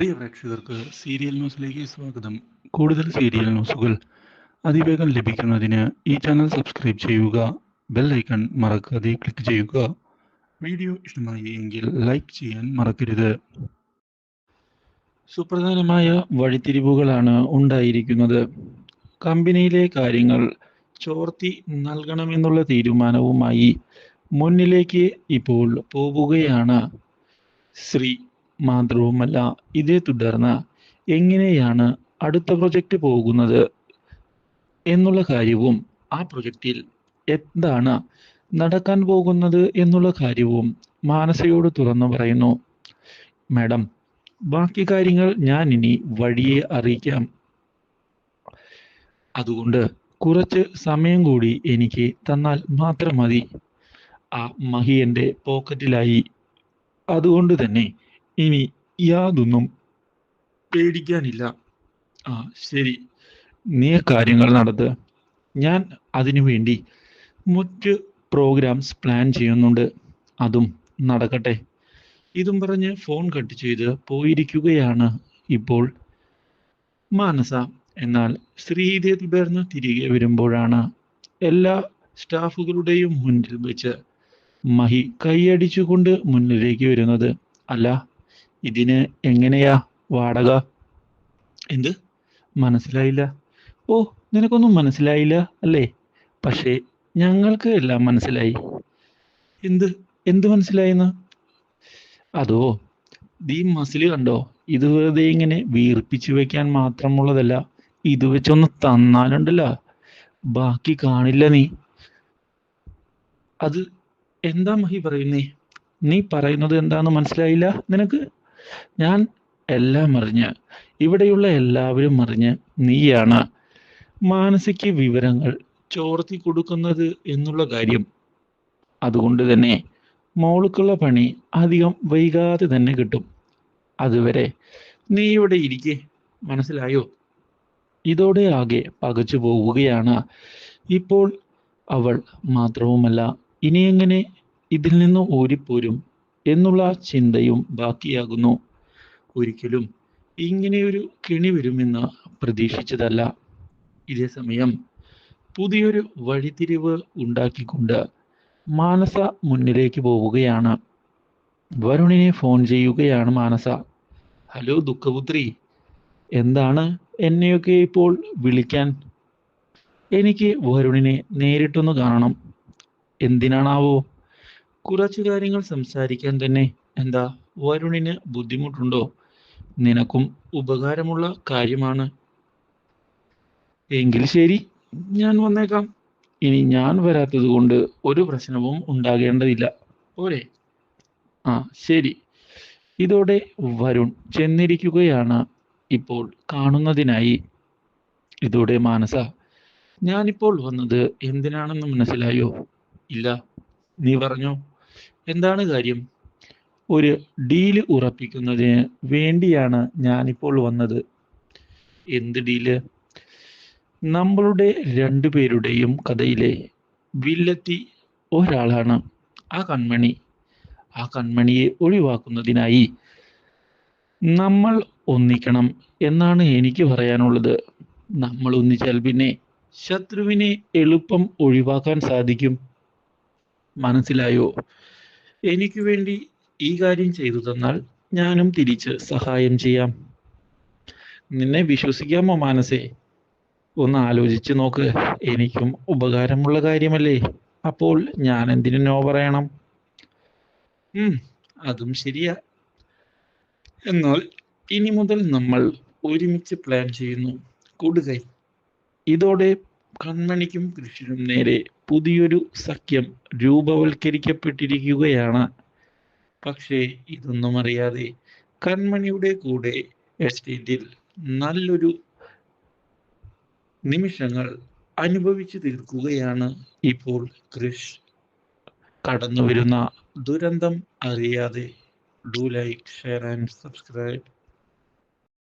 പ്രിയ പ്രേക്ഷകർക്ക് സീരിയൽ ന്യൂസിലേക്ക് സ്വാഗതം. കൂടുതൽ സീരിയൽ ന്യൂസുകൾ അതിവേഗം ലഭിക്കുന്നതിന് ഈ ചാനൽ സബ്സ്ക്രൈബ് ചെയ്യുക. ബെൽ ഐക്കൺ മറക്കാതെ ക്ലിക്ക് ചെയ്യുക. വീഡിയോ ഇഷ്ടമായി എങ്കിൽ ലൈക്ക് ചെയ്യാൻ മറക്കരുത്. സുപ്രധാനമായ വഴിത്തിരിവുകളാണ് ഉണ്ടായിരിക്കുന്നത്. കമ്പനിയിലെ കാര്യങ്ങൾ ചോർത്തി നൽകണമെന്നുള്ള തീരുമാനവുമായി മുന്നിലേക്ക് ഇപ്പോൾ പോവുകയാണ് ശ്രീ. മാത്രവുമല്ല, ഇതേ തുടർന്ന് എങ്ങനെയാണ് അടുത്ത പ്രൊജക്റ്റ് പോകുന്നത് എന്നുള്ള കാര്യവും ആ പ്രൊജക്റ്റിൽ എന്താണ് നടക്കാൻ പോകുന്നത് എന്നുള്ള കാര്യവും മാനസയോട് തുറന്നു പറയുന്നു. മാഡം, ബാക്കി കാര്യങ്ങൾ ഞാൻ ഇനി വഴിയെ അറിയിക്കാം. അതുകൊണ്ട് കുറച്ച് സമയം കൂടി എനിക്ക് തന്നാൽ മാത്രം മതി. ആ മഹി എൻ്റെ പോക്കറ്റിലായി. അതുകൊണ്ട് തന്നെ ഇനി യാതൊന്നും പേടിക്കാനില്ല. ആ, ശരി, നീ കാര്യങ്ങൾ നടത്ത്. ഞാൻ അതിനുവേണ്ടി മറ്റ് പ്രോഗ്രാംസ് പ്ലാൻ ചെയ്യുന്നുണ്ട്. അതും നടക്കട്ടെ. ഇതും പറഞ്ഞ് ഫോൺ കട്ട് ചെയ്ത് പോയിരിക്കുകയാണ് ഇപ്പോൾ മാനസ. എന്നാൽ ശ്രീയെ തുടർന്ന് തിരികെ വരുമ്പോഴാണ് എല്ലാ സ്റ്റാഫുകളുടെയും മുന്നിൽ വെച്ച് മഹി കൈയടിച്ചുകൊണ്ട് മുന്നിലേക്ക് വരുന്നത്. അല്ല, ഇതിന് എങ്ങനെയാ വാടക? എന്ത്? മനസ്സിലായില്ല? ഓ, നിനക്കൊന്നും മനസ്സിലായില്ല അല്ലേ? പക്ഷേ ഞങ്ങൾക്ക് എല്ലാം മനസ്സിലായി. എന്ത് എന്ത് മനസ്സിലായെന്ന്? അതോ, ഈ മസിൽ കണ്ടോ? ഇത് വെറുതെ ഇങ്ങനെ വീർപ്പിച്ചു വെക്കാൻ മാത്രമുള്ളതല്ല. ഇത് വെച്ചൊന്ന് തന്നാലുണ്ടല്ലോ, ബാക്കി കാണില്ല നീ. അത് എന്താ മഹി പറയുന്നേ? നീ പറയുന്നത് എന്താന്ന് മനസ്സിലായില്ല നിനക്ക്? ഞാൻ എല്ലാം അറിഞ്ഞ്, ഇവിടെയുള്ള എല്ലാവരും അറിഞ്ഞ് നീയാണ് മാനസിക വിവരങ്ങൾ ചോർത്തി കൊടുക്കുന്നത് എന്നുള്ള കാര്യം. അതുകൊണ്ട് തന്നെ മോൾക്കുള്ള പണി അധികം വൈകാതെ തന്നെ കിട്ടും. അതുവരെ നീ ഇവിടെ ഇരിക്കേ. മനസ്സിലായോ? ഇതോടെ ആകെ പകച്ചു പോവുകയാണ് ഇപ്പോൾ അവൾ. മാത്രവുമല്ല, ഇനി എങ്ങനെ ഇതിൽ നിന്ന് ഓടിപ്പോരും എന്നുള്ള ചിന്തയും ബാക്കിയാകുന്നു. ഒരിക്കലും ഇങ്ങനെയൊരു കെണി വരുമെന്ന് പ്രതീക്ഷിച്ചതല്ല. ഇതേ സമയം പുതിയൊരു വഴിത്തിരിവ് ഉണ്ടാക്കിക്കൊണ്ട് മാനസ മുന്നിലേക്ക് പോവുകയാണ്. വരുണിനെ ഫോൺ ചെയ്യുകയാണ് മാനസ. ഹലോ ദുഃഖപുത്രി, എന്താണ് എന്നെയൊക്കെ ഇപ്പോൾ വിളിക്കാൻ? എനിക്ക് വരുണിനെ നേരിട്ടൊന്ന് കാണണം. എന്തിനാണാവോ? കുറച്ചു കാര്യങ്ങൾ സംസാരിക്കാൻ തന്നെ. എന്താ, വരുണിന് ബുദ്ധിമുട്ടുണ്ടോ? നിനക്കും ഉപകാരമുള്ള കാര്യമാണ്. എങ്കിൽ ശരി, ഞാൻ വന്നേക്കാം. ഇനി ഞാൻ വരാത്തത് കൊണ്ട് ഒരു പ്രശ്നവും ഉണ്ടാകേണ്ടതില്ല. പോരെ? ആ, ശരി. ഇതോടെ വരുൺ ചെന്നിരിക്കുകയാണ് ഇപ്പോൾ കാണുന്നതിനായി. ഇതോടെ മാനസ, ഞാനിപ്പോൾ വന്നത് എന്തിനാണെന്ന് മനസ്സിലായോ? ഇല്ല, നീ പറഞ്ഞോ. എന്താണ് കാര്യം? ഒരു ഡീല് ഉറപ്പിക്കുന്നതിന് വേണ്ടിയാണ് ഞാനിപ്പോൾ വന്നത്. എന്ത് ഡീല്? നമ്മളുടെ രണ്ടുപേരുടെയും കഥയിലെ വില്ലത്തി ഒരാളാണ് ആ കൺമണി. ആ കൺമണിയെ ഒഴിവാക്കുന്നതിനായി നമ്മൾ ഒന്നിക്കണം എന്നാണ് എനിക്ക് പറയാനുള്ളത്. നമ്മൾ ഒന്നിച്ചാൽ പിന്നെ ശത്രുവിനെ എളുപ്പം ഒഴിവാക്കാൻ സാധിക്കും. മനസ്സിലായോ? എനിക്ക് വേണ്ടി ഈ കാര്യം ചെയ്തു തന്നാൽ ഞാനും തിരിച്ച് സഹായം ചെയ്യാം. നിന്നെ വിശ്വസിക്കാമോ മാനസേ? ഒന്ന് ആലോചിച്ച് നോക്ക്. എനിക്കും ഉപകാരമുള്ള കാര്യമല്ലേ? അപ്പോൾ ഞാൻ എന്തിനു നോ പറയണം? ഉം, അതും ശരിയാ. എന്നാൽ ഇനി മുതൽ നമ്മൾ ഒരുമിച്ച് പ്ലാൻ ചെയ്യുന്നു. കൂടുകൈ. ഇതോടെ കൺമണിക്കും കൃഷ്ണനും നേരെ പുതിയൊരു സഖ്യം രൂപവൽക്കരിക്കപ്പെട്ടിരിക്കുകയാണ്. പക്ഷേ ഇതൊന്നും അറിയാതെ കൺമണിയുടെ കൂടെ എസ്റ്റേറ്റിൽ നല്ലൊരു നിമിഷങ്ങൾ അനുഭവിച്ചു തീർക്കുകയാണ് ഇപ്പോൾ കൃഷ്. കടന്നു വരുന്ന ദുരന്തം അറിയാതെ do like, share and subscribe.